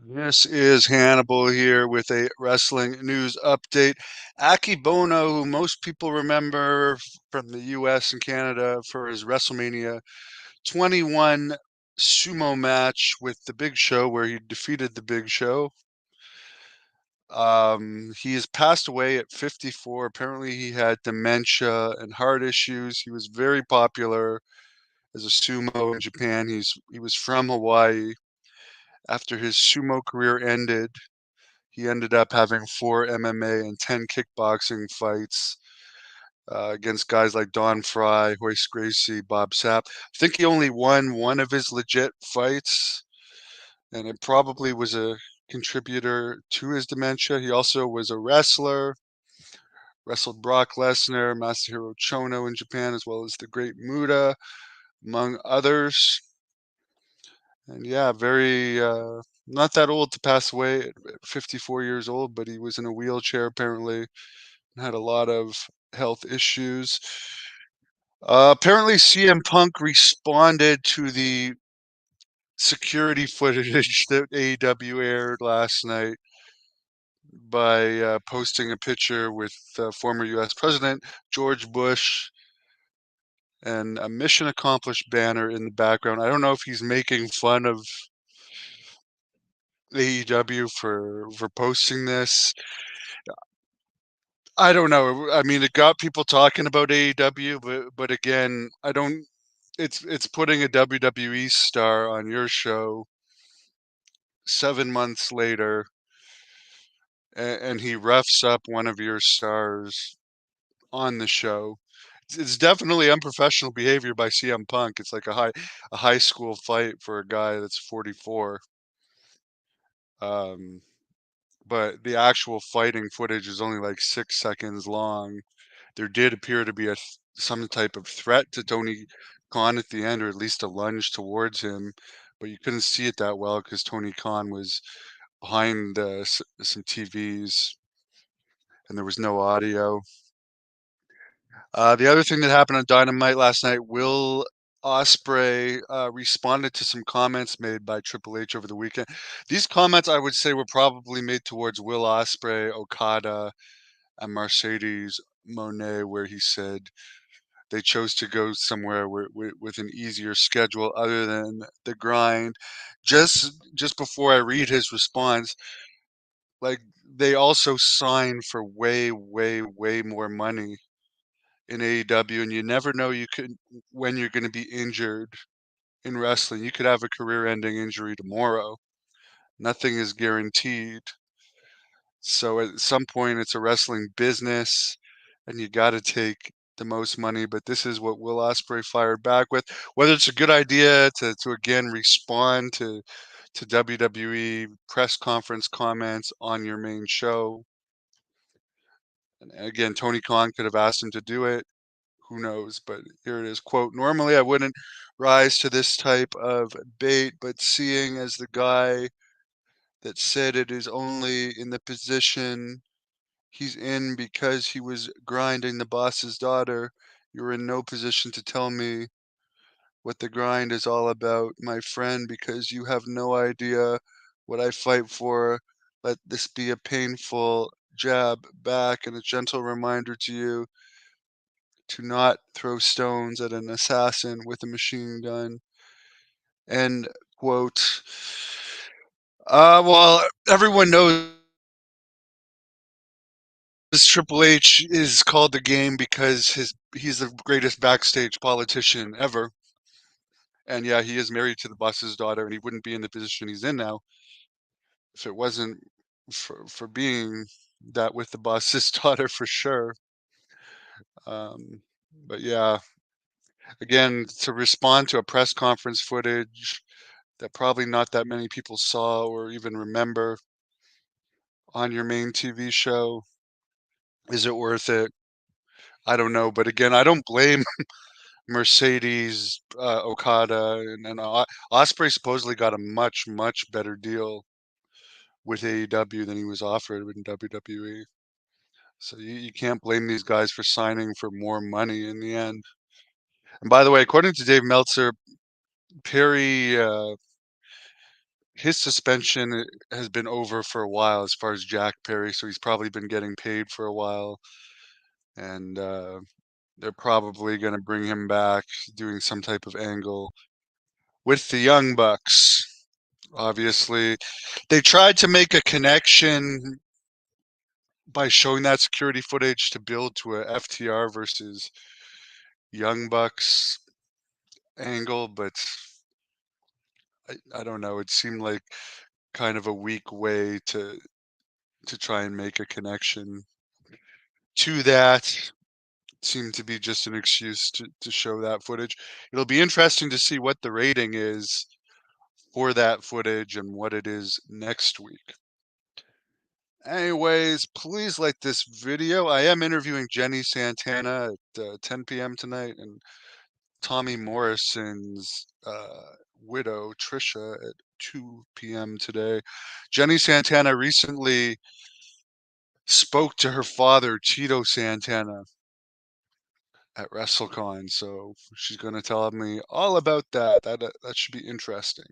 This is Hannibal here with a wrestling news update. Akebono, who most people remember from the US and Canada for his WrestleMania 21 sumo match with the Big Show, where he defeated the Big Show. He has passed away at 54. Apparently, he had dementia and heart issues. He was very popular as a sumo in Japan. He was from Hawaii. After his sumo career ended, he ended up having 4 MMA and 10 kickboxing fights against guys like Don Fry, Hoist Gracie, Bob Sapp. I think he only won one of his legit fights, and it probably was a contributor to his dementia. He also was a wrestler, wrestled Brock Lesnar, Masahiro Chono in Japan, as well as the Great Muta, among others. And yeah, very not that old to pass away at 54 years old, but he was in a wheelchair apparently, had a lot of health issues. Apparently, CM Punk responded to the security footage that AEW aired last night by posting a picture with former U.S. President George Bush and a mission accomplished banner in the background. I don't know if he's making fun of AEW for posting this. I don't know. I mean, it got people talking about AEW, but again, I don't. It's putting a WWE star on your show 7 months later, and he roughs up one of your stars on the show. It's definitely unprofessional behavior by CM Punk. It's like a high school fight for a guy that's 44. Um, but the actual fighting footage is only like 6 seconds long. There did appear to be some type of threat to Tony Khan at the end, or at least a lunge towards him, but you couldn't see it that well because Tony Khan was behind some TVs and there was no audio. The other thing that happened on Dynamite last night, Will Osprey responded to some comments made by Triple H over the weekend. These comments, I would say, were probably made towards Will Osprey, Okada, and Mercedes Monet, where he said they chose to go somewhere with an easier schedule other than the grind. Just before I read his response, like they also signed for way, way, way more money in AEW, and you never know you could when you're going to be injured in wrestling. You could have a career-ending injury tomorrow. Nothing is guaranteed. So at some point, it's a wrestling business, and you got to take the most money. But this is what Will Ospreay fired back with. Whether it's a good idea to again respond to WWE press conference comments on your main show. And again, Tony Khan could have asked him to do it. Who knows? But here it is. Quote, normally I wouldn't rise to this type of bait, but seeing as the guy that said it is only in the position he's in because he was grinding the boss's daughter, you're in no position to tell me what the grind is all about, my friend, because you have no idea what I fight for. Let this be a painful jab back and a gentle reminder to you to not throw stones at an assassin with a machine gun. End quote. Well, everyone knows Triple H is called the game because he's the greatest backstage politician ever. And yeah, he is married to the boss's daughter, and he wouldn't be in the position he's in now if it wasn't for being that with the boss's daughter for sure. Um, but yeah, again, to respond to a press conference footage that probably not that many people saw or even remember on your main TV show, is it worth it? I don't know, but again, I don't blame Mercedes, Okada, and Osprey supposedly got a much, much better deal with AEW than he was offered in WWE. So you can't blame these guys for signing for more money in the end. And by the way, according to Dave Meltzer, Perry his suspension has been over for a while as far as Jack Perry, so he's probably been getting paid for a while, and they're probably going to bring him back, doing some type of angle with the Young Bucks. Obviously, they tried to make a connection by showing that security footage to build to a FTR versus Young Bucks angle, but I don't know. It seemed like kind of a weak way to try and make a connection to that. Seemed to be just an excuse to show that footage. It'll be interesting to see what the rating is for that footage and what it is next week. Anyways, please like this video. I am interviewing Jenny Santana at 10 p.m. tonight, and Tommy Morrison's widow, Trisha, at 2 p.m. today. Jenny Santana recently spoke to her father, Tito Santana, at WrestleCon, so she's going to tell me all about that. That should be interesting.